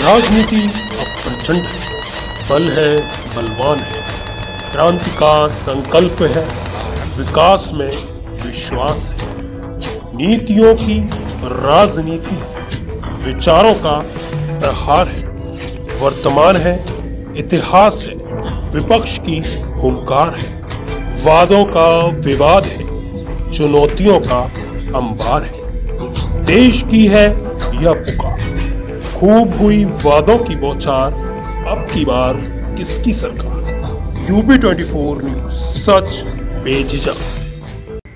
राजनीति अब प्रचंड है, बल है, बलवान है, क्रांति का संकल्प है, विकास में विश्वास है, नीतियों की राजनीति है, विचारों का प्रहार है, वर्तमान है, इतिहास है, विपक्ष की हुंकार है, वादों का विवाद है, चुनौतियों का अंबार है। देश की है यह पुकार, खूब हुई वादों की बौछार, अब की बार किसकी सरकार। यूपी 24 न्यूज, सच बेझिझक।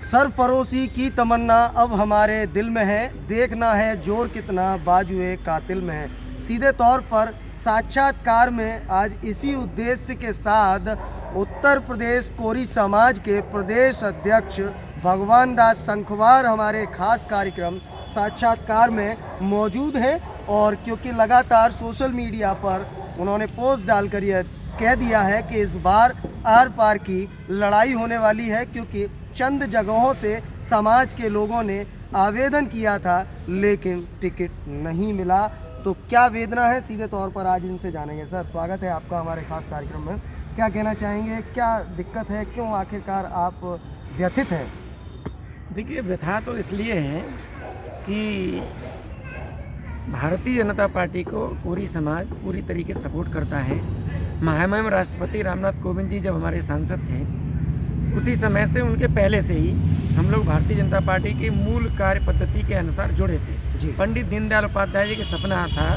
सरफरोशी की तमन्ना अब हमारे दिल में है, देखना है जोर कितना बाजुए कातिल में है। सीधे तौर पर साक्षात्कार में आज इसी उद्देश्य के साथ उत्तर प्रदेश कोरी समाज के प्रदेश अध्यक्ष भगवान दास संखवार हमारे खास कार्यक्रम साक्षात्कार में मौजूद हैं। और क्योंकि लगातार सोशल मीडिया पर उन्होंने पोस्ट डालकर यह कह दिया है कि इस बार आर पार की लड़ाई होने वाली है, क्योंकि चंद जगहों से समाज के लोगों ने आवेदन किया था लेकिन टिकट नहीं मिला। तो क्या वेदना है, सीधे तौर पर आज इनसे जानेंगे। सर, स्वागत है आपका हमारे खास कार्यक्रम में। क्या कहना चाहेंगे, क्या दिक्कत है, क्यों आखिरकार आप व्यथित हैं? देखिए, व्यथा तो इसलिए है कि भारतीय जनता पार्टी को पूरी समाज पूरी तरीके से सपोर्ट करता है। महामहिम राष्ट्रपति रामनाथ कोविंद जी जब हमारे सांसद थे, उसी समय से उनके पहले से ही हम लोग भारतीय जनता पार्टी की मूल कार्य पद्धति के अनुसार जुड़े थे। पंडित दीनदयाल उपाध्याय जी के सपना था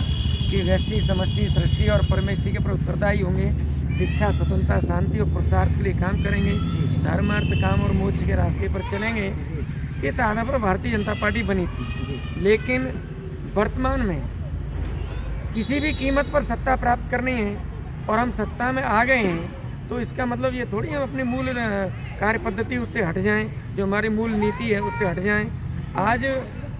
कि व्यष्टि, समष्टि, सृष्टि और परमेष्टि के पर उत्तरदायी होंगे, शिक्षा, स्वतंत्रता, शांति और पुरुषार्थ के लिए काम करेंगे, धर्म, अर्थ, काम और मोक्ष के रास्ते पर चलेंगे। इस आधार पर भारतीय जनता पार्टी बनी थी। लेकिन वर्तमान में किसी भी कीमत पर सत्ता प्राप्त करनी है और हम सत्ता में आ गए हैं, तो इसका मतलब ये थोड़ी हम अपनी मूल कार्य पद्धति उससे हट जाएं, जो हमारी मूल नीति है उससे हट जाएं। आज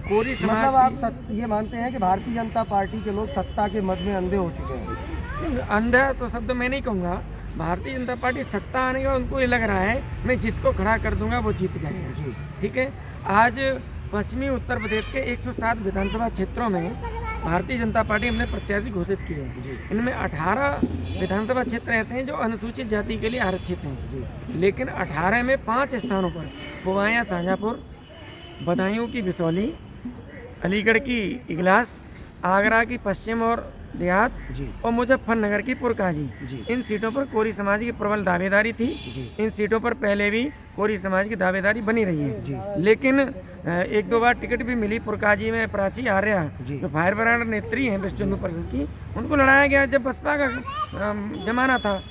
कोरी समाज मतलब आप ये मानते हैं कि भारतीय जनता पार्टी के लोग सत्ता के मद में अंधे हो चुके हैं? अंधा तो शब्द मैं नहीं कहूँगा। भारतीय जनता पार्टी सत्ता आने का उनको ये लग रहा है मैं जिसको खड़ा कर दूंगा वो जीत जाएगा। ठीक है, आज पश्चिमी उत्तर प्रदेश के 107 विधानसभा क्षेत्रों में भारतीय जनता पार्टी हमने प्रत्याशी घोषित किए हैं। इनमें 18 विधानसभा क्षेत्र ऐसे हैं जो अनुसूचित जाति के लिए आरक्षित हैं, लेकिन 18 में 5 स्थानों पर पुवाया शाहजहाँपुर, बदायूं की बिसौली, अलीगढ़ की इगलास, आगरा की पश्चिम और देहात और मुजफ्फरनगर की पुरकाजी, इन सीटों पर कोरी समाज की प्रबल दावेदारी थी। इन सीटों पर पहले भी कोरी समाज की दावेदारी बनी रही है, लेकिन एक दो बार टिकट भी मिली। पुरकाजी में प्राची आर्या जो फायर ब्रांड नेत्री हैं विश्व हिंदू परिषद की, उनको लड़ाया गया जब बसपा का जमाना था,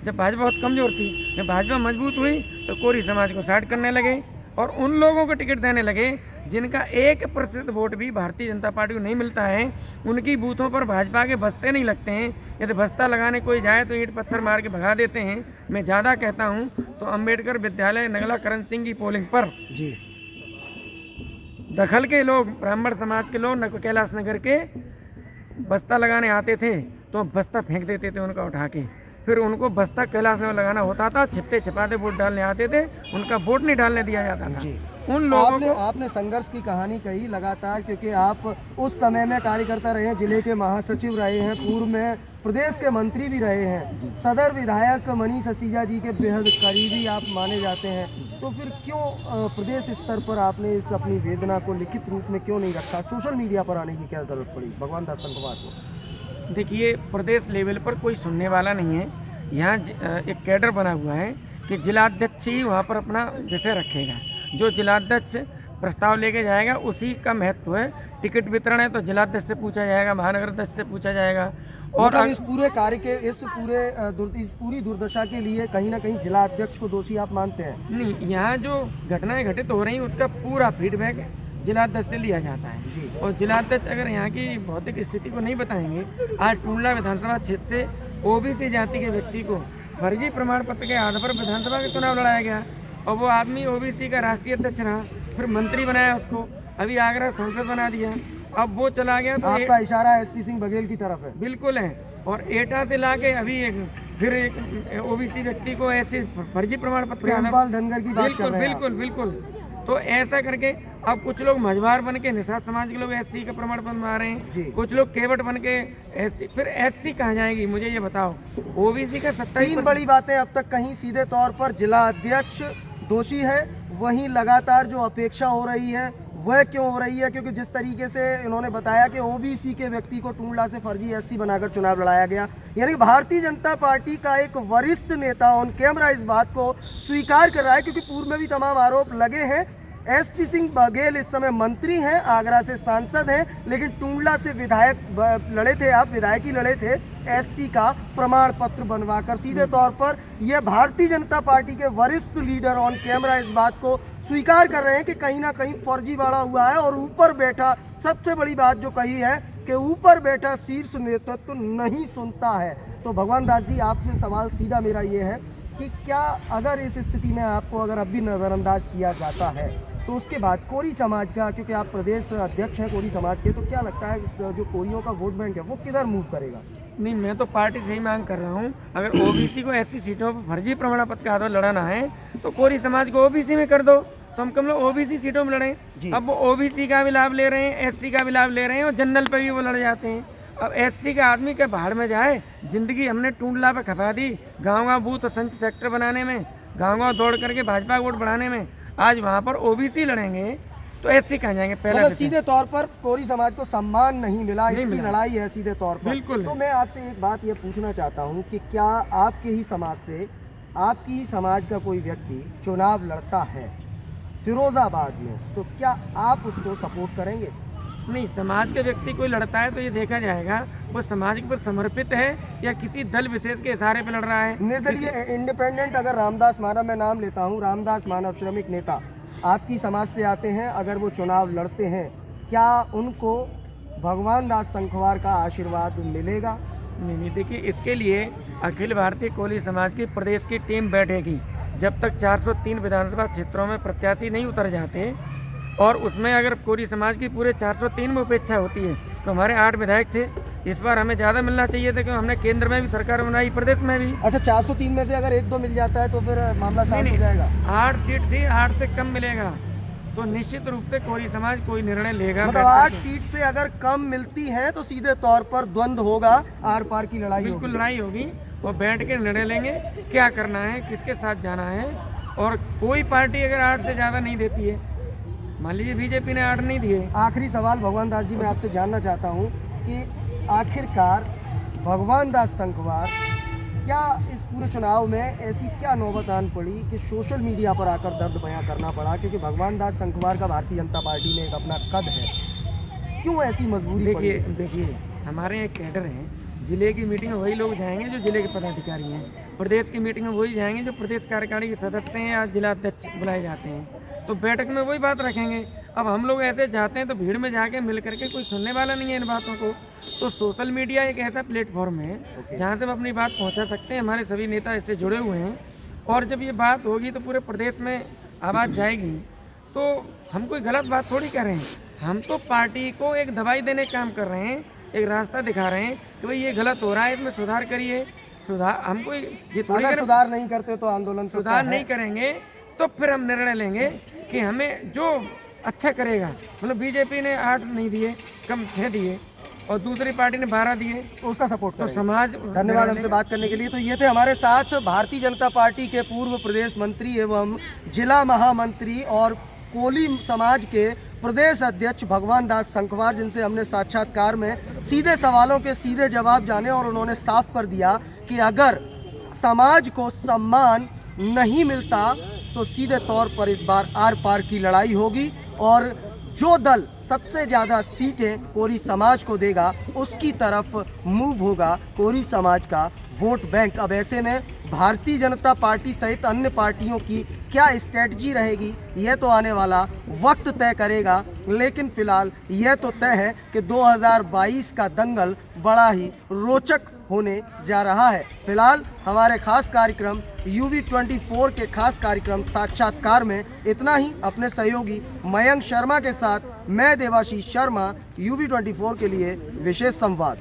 जब भाजपा बहुत कमजोर थी। जब भाजपा मजबूत हुई तो कोरी समाज को साइड करने लगे और उन लोगों को टिकट देने लगे जिनका 1% वोट भी भारतीय जनता पार्टी को नहीं मिलता है। उनकी बूथों पर भाजपा के बस्ते नहीं लगते हैं। यदि बस्ता लगाने कोई जाए तो ईंट पत्थर मार के भगा देते हैं। मैं ज़्यादा कहता हूं तो अंबेडकर विद्यालय नगला करण सिंह की पोलिंग पर दखल के लोग, ब्राह्मण समाज के लोग कैलाश नगर के बस्ता लगाने आते थे तो बस्ता फेंक देते थे उनका उठा के। फिर उनको बस्ता कैलाश में लगाना होता था, छिपते छिपाते वोट डालने आते थे, उनका वोट नहीं डालने दिया जाता था। उन लोगों को आपने संघर्ष की कहानी कही लगातार, क्योंकि आप उस समय में कार्यकर्ता रहे हैं, जिले के महासचिव रहे हैं, पूर्व में प्रदेश के मंत्री भी रहे हैं, सदर विधायक मनीष असीजा जी के बेहद करीबी आप माने जाते हैं। तो फिर क्यों प्रदेश स्तर पर आपने इस अपनी वेदना को लिखित रूप में क्यों नहीं रखा? सोशल मीडिया पर आने की क्या जरूरत पड़ी भगवान दास संखवार को? देखिए, प्रदेश लेवल पर कोई सुनने वाला नहीं है। यहाँ एक कैडर बना हुआ है कि जिलाध्यक्ष ही वहाँ पर अपना विषय रखेगा। जो जिलाध्यक्ष प्रस्ताव लेके जाएगा उसी का महत्व है। टिकट वितरण है तो जिलाध्यक्ष से पूछा जाएगा, महानगर अध्यक्ष से पूछा जाएगा। और इस पूरे कार्य के इस पूरी दुर्दशा के लिए कहीं ना कहीं जिला अध्यक्ष को दोषी आप मानते हैं? नहीं, यहाँ जो घटनाएं घटित हो रही हैं उसका पूरा फीडबैक जिलाध्यक्ष से लिया जाता है। और जिलाध्यक्ष अगर यहाँ की भौतिक स्थिति को नहीं बताएंगे, आज टूंडला विधानसभा क्षेत्र से ओबीसी जाति के व्यक्ति को फर्जी प्रमाण पत्र के आधार पर विधानसभा का चुनाव लड़ाया गया और वो आदमी ओबीसी का राष्ट्रीय अध्यक्ष रहा, फिर मंत्री बनाया उसको, अभी आगरा सांसद बना दिया, अब वो चला गया। तो आपका इशारा एसपी सिंह बघेल की तरफ है? बिल्कुल है। और एटा से लाके अभी फिर एक ओबीसी व्यक्ति को ऐसे फर्जी प्रमाण पत्र प्रेमपाल धनगर की बात कर रहे हैं? बिल्कुल। तो ऐसा करके अब कुछ लोग मझवार बन के निषाद समाज के लोग एससी का प्रमाण बनवा रहे जी। हैं, कुछ लोग केवट बन के एससी, फिर एससी कहाँ जाएगी मुझे ये बताओ। ओबीसी का 27 तीन बड़ी बातें अब तक कहीं सीधे तौर पर जिला अध्यक्ष दोषी है, वहीं लगातार जो अपेक्षा हो रही है वह क्यों हो रही है, क्योंकि जिस तरीके से इन्होंने बताया कि ओबीसी के व्यक्ति को टूंडला से फर्जी एससी बनाकर चुनाव लड़ाया गया, यानी कि भारतीय जनता पार्टी का एक वरिष्ठ नेता ऑन कैमरा इस बात को स्वीकार कर रहा है, क्योंकि पूर्व में भी तमाम आरोप लगे हैं। एसपी सिंह बघेल इस समय मंत्री हैं, आगरा से सांसद हैं, लेकिन टूंडला से विधायक लड़े थे, आप विधायक ही लड़े थे एससी का प्रमाण पत्र बनवाकर। सीधे तौर पर यह भारतीय जनता पार्टी के वरिष्ठ लीडर ऑन कैमरा इस बात को स्वीकार कर रहे हैं कि कहीं ना कहीं फर्जीवाड़ा हुआ है, और ऊपर बैठा सबसे बड़ी बात जो कही है कि ऊपर बैठा शीर्ष नेतृत्व नहीं सुनता है। तो भगवान दास जी, आपसे सवाल सीधा मेरा ये है कि क्या अगर इस स्थिति में आपको अगर अब भी नज़रअंदाज किया जाता है तो उसके बाद कोरी समाज का, क्योंकि आप प्रदेश अध्यक्ष हैं कोरी समाज के, तो क्या लगता है जो कोरियों का वोट बैंक है वो किधर मूव करेगा? नहीं, मैं तो पार्टी से ही मांग कर रहा हूँ, अगर ओबीसी को ऐसी सीटों पर फर्जी प्रमाण पत्र के आधार लड़ाना है तो कोरी समाज को ओबीसी में कर दो, तो हम कम लोग ओबीसी सीटों में लड़ें। अब वो ओबीसी का भी लाभ ले रहे हैं, एससी का भी लाभ ले रहे हैं, और जनरल पे भी वो लड़ जाते हैं। अब एससी का आदमी के बाहर में जाए, जिंदगी हमने टूंडला पे खपा दी, गाँव बूथ और संच सेक्टर बनाने में, गाँव दौड़ करके भाजपा वोट बढ़ाने में, आज वहाँ पर ओबीसी लड़ेंगे तो एससी कहाँ जाएंगे? पहला सीधे तौर पर कोरी समाज को सम्मान नहीं मिला, इसकी लड़ाई है सीधे तौर पर। बिल्कुल। तो मैं आपसे एक बात ये पूछना चाहता हूँ कि क्या आपके ही समाज से, आपकी ही समाज का कोई व्यक्ति चुनाव लड़ता है फिरोजाबाद में, तो क्या आप उसको सपोर्ट करेंगे? नहीं, समाज के व्यक्ति कोई लड़ता है तो ये देखा जाएगा वो समाज के पर समर्पित है या किसी दल विशेष के इशारे पे लड़ रहा है। निर्दलीय इंडिपेंडेंट अगर रामदास मानव, मैं नाम लेता हूँ, रामदास मानव श्रमिक नेता आपकी समाज से आते हैं, अगर वो चुनाव लड़ते हैं, क्या उनको भगवान दास संखवार का आशीर्वाद मिलेगा? नहीं, देखिए, इसके लिए अखिल भारतीय कोली समाज की प्रदेश की टीम बैठेगी। जब तक 403 विधानसभा क्षेत्रों में प्रत्याशी नहीं उतर जाते और उसमें अगर कोरी समाज की पूरे 403 में उपेक्षा होती है, तो हमारे 8 विधायक थे, इस बार हमें ज़्यादा मिलना चाहिए था, क्योंकि हमने केंद्र में भी सरकार बनाई, प्रदेश में भी। अच्छा, 403 में से अगर 1-2 मिल जाता है तो फिर मामला साफ हो जाएगा? 8 सीट थी, 8 से कम मिलेगा तो निश्चित रूप से कोरी समाज कोई निर्णय लेगा। मतलब 8 सीट से अगर कम मिलती है तो सीधे तौर पर द्वंद्व होगा, आर पार की लड़ाई, बिल्कुल लड़ाई होगी। वो बैठ के निर्णय लेंगे क्या करना है, किसके साथ जाना है। और कोई पार्टी अगर 8 से ज़्यादा नहीं देती है, मान लीजिए बीजेपी ने 8 नहीं दिए। आखिरी सवाल भगवान दास जी, मैं आपसे जानना चाहता हूँ कि आखिरकार भगवान दास संखवार, क्या इस पूरे चुनाव में ऐसी क्या नौबत आन पड़ी कि सोशल मीडिया पर आकर दर्द बयां करना पड़ा, क्योंकि भगवान दास संखवार का भारतीय जनता पार्टी में एक अपना कद है, क्यों ऐसी मजबूरी पड़ी? देखिए, हमारे एक कैडर हैं, जिले की मीटिंग में वही लोग जाएंगे जो जिले के पदाधिकारी हैं, प्रदेश की मीटिंग में वही जाएंगे जो प्रदेश कार्यकारिणी के सदस्य हैं या जिला अध्यक्ष बुलाए जाते हैं, तो बैठक में वही बात रखेंगे। अब हम लोग ऐसे जाते हैं तो भीड़ में जाके मिल करके कोई सुनने वाला नहीं है इन बातों को। तो सोशल मीडिया एक ऐसा प्लेटफॉर्म है जहाँ से हम अपनी बात पहुँचा सकते हैं, हमारे सभी नेता इससे जुड़े हुए हैं, और जब ये बात होगी तो पूरे प्रदेश में आवाज़ जाएगी। तो हम कोई गलत बात थोड़ी कर रहे हैं, हम तो पार्टी को एक दवाई देने का काम कर रहे हैं, एक रास्ता दिखा रहे हैं कि भाई ये गलत हो रहा है, इसमें सुधार करिए। सुधार हम कोई ये थोड़ी, अगर सुधार नहीं करते तो आंदोलन, सुधार नहीं करेंगे तो फिर हम निर्णय लेंगे कि हमें जो अच्छा करेगा। मतलब बीजेपी ने 8 नहीं दिए, कम 6 दिए, और दूसरी पार्टी ने 12 दिए, तो उसका सपोर्ट तो समाज। धन्यवाद हमसे बात करने के लिए। तो ये थे हमारे साथ भारतीय जनता पार्टी के पूर्व प्रदेश मंत्री एवं जिला महामंत्री और कोली समाज के प्रदेश अध्यक्ष भगवान दास संखवार, जिनसे हमने साक्षात्कार में सीधे सवालों के सीधे जवाब जाने, और उन्होंने साफ कर दिया कि अगर समाज को सम्मान नहीं मिलता तो सीधे तौर पर इस बार आर पार की लड़ाई होगी, और जो दल सबसे ज़्यादा सीटें कोरी समाज को देगा उसकी तरफ मूव होगा कोरी समाज का वोट बैंक। अब ऐसे में भारतीय जनता पार्टी सहित अन्य पार्टियों की क्या स्ट्रेटजी रहेगी, यह तो आने वाला वक्त तय करेगा, लेकिन फिलहाल यह तो तय है कि 2022 का दंगल बड़ा ही रोचक होने जा रहा है। फिलहाल हमारे खास कार्यक्रम UV24 के खास कार्यक्रम साक्षात्कार में इतना ही। अपने सहयोगी मयंक शर्मा के साथ मैं देवाशीष शर्मा, UV24 के लिए विशेष संवाद।